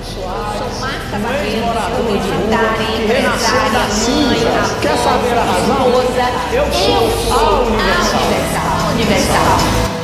Sou Marta um Barreto, ex-morador de rua publicitária, que renasceu empresária, das mãe, cinzas. Quer saber a razão? esposa. Eu sou a Universal. Universal.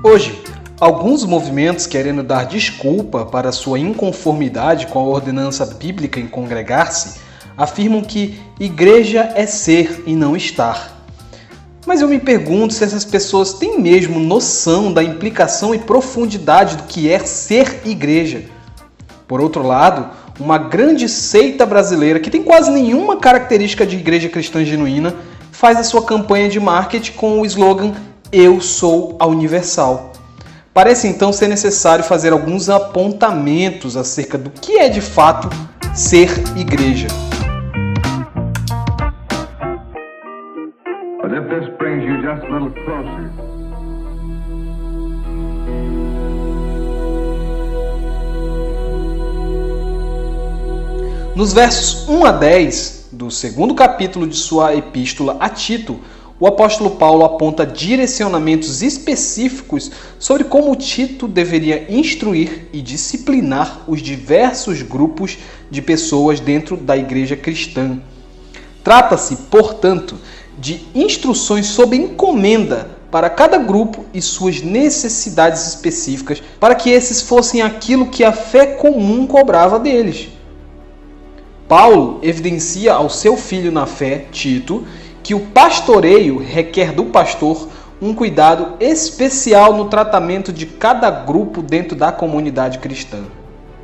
Hoje, alguns movimentos querendo dar desculpa para sua inconformidade com a ordenança bíblica em congregar-se, afirmam que igreja é ser e não estar. Mas eu me pergunto se essas pessoas têm mesmo noção da implicação e profundidade do que é ser igreja. Por outro lado, uma grande seita brasileira que tem quase nenhuma característica de igreja cristã genuína faz a sua campanha de marketing com o slogan "Eu sou a Universal". Parece então ser necessário fazer alguns apontamentos acerca do que é de fato ser igreja. But if this brings you just a little closer. Nos versos 1 a 10 do segundo capítulo de sua epístola a Tito, o apóstolo Paulo aponta direcionamentos específicos sobre como Tito deveria instruir e disciplinar os diversos grupos de pessoas dentro da igreja cristã. Trata-se, portanto, de instruções sob encomenda para cada grupo e suas necessidades específicas, para que esses fossem aquilo que a fé comum cobrava deles. Paulo evidencia ao seu filho na fé, Tito, que o pastoreio requer do pastor um cuidado especial no tratamento de cada grupo dentro da comunidade cristã.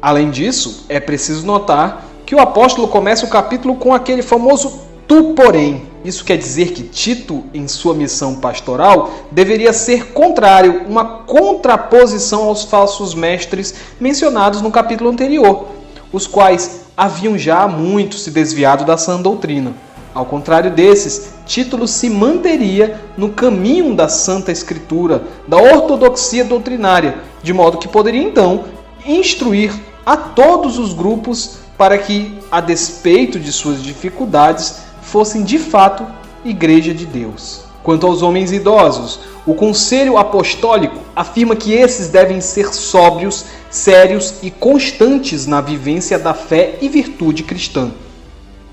Além disso, é preciso notar que o apóstolo começa o capítulo com aquele famoso "tu, porém". Isso quer dizer que Tito, em sua missão pastoral, deveria ser contrário, uma contraposição aos falsos mestres mencionados no capítulo anterior, os quais haviam já há muito se desviado da sã doutrina. Ao contrário desses, Tito se manteria no caminho da Santa Escritura, da ortodoxia doutrinária, de modo que poderia então instruir a todos os grupos para que, a despeito de suas dificuldades, fossem de fato igreja de Deus. Quanto aos homens idosos, o Conselho Apostólico afirma que esses devem ser sóbrios, sérios e constantes na vivência da fé e virtude cristã.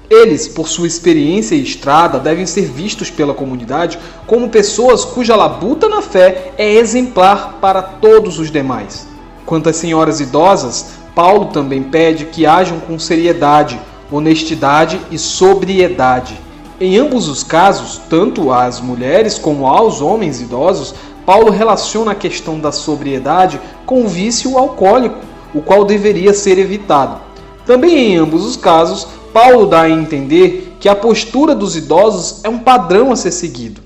Eles, por sua experiência e estrada, devem ser vistos pela comunidade como pessoas cuja labuta na fé é exemplar para todos os demais. Quanto às senhoras idosas, Paulo também pede que hajam com seriedade, honestidade e sobriedade. Em ambos os casos, tanto às mulheres como aos homens idosos, Paulo relaciona a questão da sobriedade com o vício alcoólico, o qual deveria ser evitado. Também em ambos os casos, Paulo dá a entender que a postura dos idosos é um padrão a ser seguido.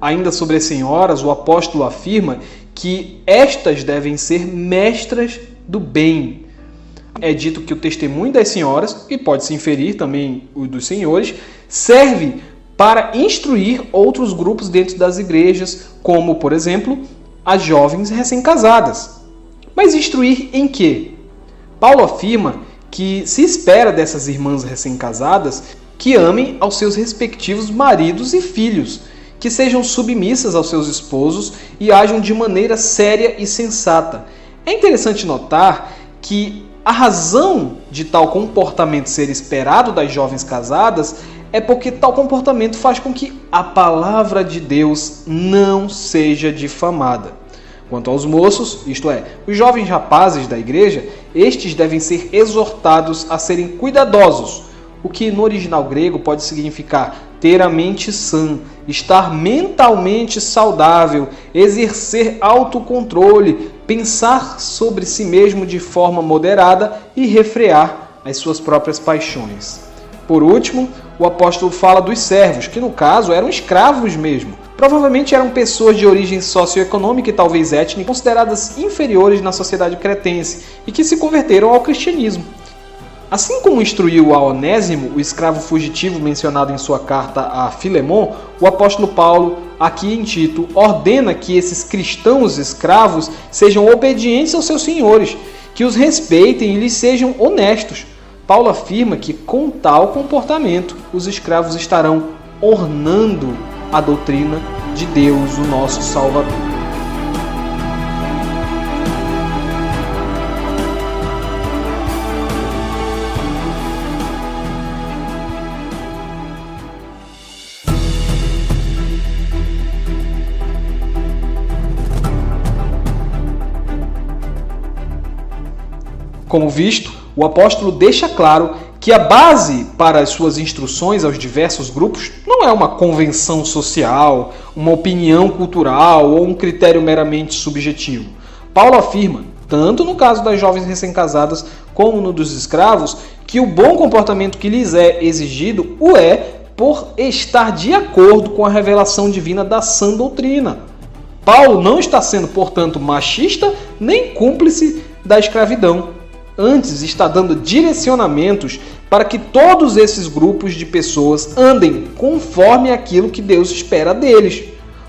Ainda sobre as senhoras, o apóstolo afirma que estas devem ser mestras do bem. É dito que o testemunho das senhoras, e pode-se inferir também o dos senhores, serve para instruir outros grupos dentro das igrejas, como, por exemplo, as jovens recém-casadas. Mas instruir em quê? Paulo afirma que se espera dessas irmãs recém-casadas que amem aos seus respectivos maridos e filhos, que sejam submissas aos seus esposos e ajam de maneira séria e sensata. É interessante notar que a razão de tal comportamento ser esperado das jovens casadas é porque tal comportamento faz com que a palavra de Deus não seja difamada. Quanto aos moços, isto é, os jovens rapazes da igreja, estes devem ser exortados a serem cuidadosos, o que no original grego pode significar ter a mente sã, estar mentalmente saudável, exercer autocontrole, pensar sobre si mesmo de forma moderada e refrear as suas próprias paixões. Por último, o apóstolo fala dos servos, que no caso eram escravos mesmo. Provavelmente eram pessoas de origem socioeconômica e talvez étnica, consideradas inferiores na sociedade cretense e que se converteram ao cristianismo. Assim como instruiu a Onésimo, o escravo fugitivo mencionado em sua carta a Filemon, o apóstolo Paulo, aqui em Tito, ordena que esses cristãos escravos sejam obedientes aos seus senhores, que os respeitem e lhes sejam honestos. Paulo afirma que, com tal comportamento, os escravos estarão ornando a doutrina de Deus, o nosso Salvador. Como visto, o apóstolo deixa claro que a base para as suas instruções aos diversos grupos não é uma convenção social, uma opinião cultural ou um critério meramente subjetivo. Paulo afirma, tanto no caso das jovens recém-casadas como no dos escravos, que o bom comportamento que lhes é exigido o é por estar de acordo com a revelação divina da sã doutrina. Paulo não está sendo, portanto, machista nem cúmplice da escravidão. Antes, está dando direcionamentos para que todos esses grupos de pessoas andem conforme aquilo que Deus espera deles.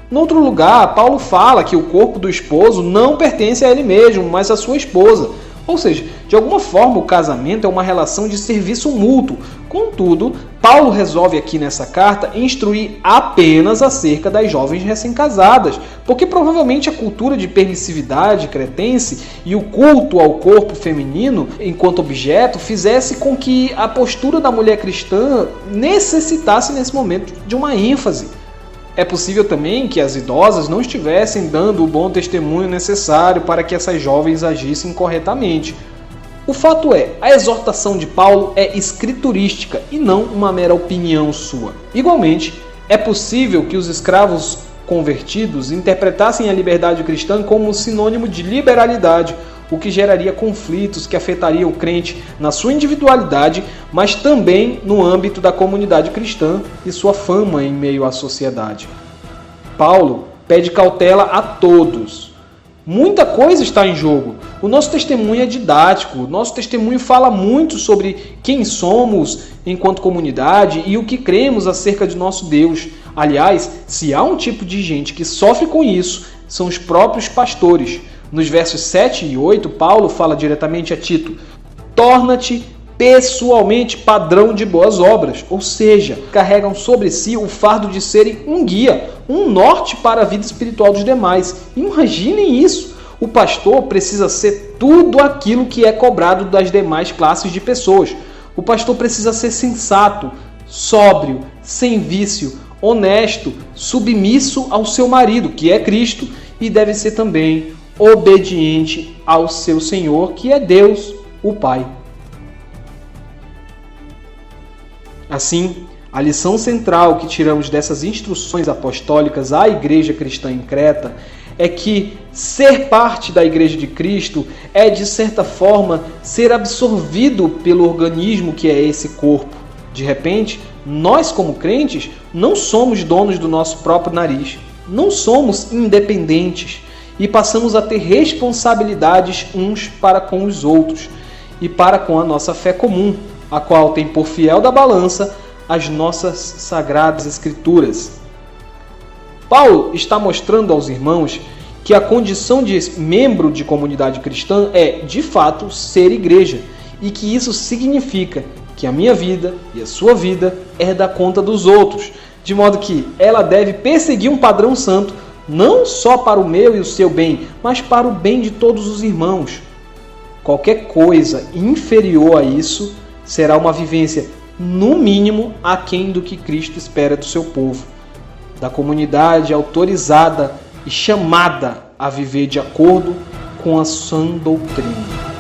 Em outro lugar, Paulo fala que o corpo do esposo não pertence a ele mesmo, mas à sua esposa. Ou seja, de alguma forma o casamento é uma relação de serviço mútuo. Contudo, Paulo resolve aqui nessa carta instruir apenas acerca das jovens recém-casadas, porque provavelmente a cultura de permissividade cretense e o culto ao corpo feminino enquanto objeto fizesse com que a postura da mulher cristã necessitasse nesse momento de uma ênfase. É possível também que as idosas não estivessem dando o bom testemunho necessário para que essas jovens agissem corretamente. O fato é, a exortação de Paulo é escriturística e não uma mera opinião sua. Igualmente, é possível que os escravos convertidos interpretassem a liberdade cristã como sinônimo de liberalidade, o que geraria conflitos que afetariam o crente na sua individualidade, mas também no âmbito da comunidade cristã e sua fama em meio à sociedade. Paulo pede cautela a todos. Muita coisa está em jogo. O nosso testemunho é didático, o nosso testemunho fala muito sobre quem somos enquanto comunidade e o que cremos acerca de nosso Deus. Aliás, se há um tipo de gente que sofre com isso, são os próprios pastores. Nos versos 7 e 8, Paulo fala diretamente a Tito: torna-te pessoalmente padrão de boas obras, ou seja, carregam sobre si o fardo de serem um guia, um norte para a vida espiritual dos demais. Imaginem isso! O pastor precisa ser tudo aquilo que é cobrado das demais classes de pessoas. O pastor precisa ser sensato, sóbrio, sem vício, honesto, submisso ao seu marido, que é Cristo, e deve ser também obediente ao seu Senhor, que é Deus, o Pai. Assim, a lição central que tiramos dessas instruções apostólicas à Igreja Cristã em Creta é que ser parte da Igreja de Cristo é, de certa forma, ser absorvido pelo organismo que é esse corpo. De repente, nós como crentes não somos donos do nosso próprio nariz, não somos independentes e passamos a ter responsabilidades uns para com os outros e para com a nossa fé comum, a qual tem por fiel da balança as nossas sagradas escrituras. Paulo está mostrando aos irmãos que a condição de membro de comunidade cristã é, de fato, ser igreja, e que isso significa que a minha vida e a sua vida é da conta dos outros, de modo que ela deve perseguir um padrão santo, não só para o meu e o seu bem, mas para o bem de todos os irmãos. Qualquer coisa inferior a isso será uma vivência, no mínimo, aquém do que Cristo espera do seu povo, da comunidade autorizada e chamada a viver de acordo com a sã doutrina.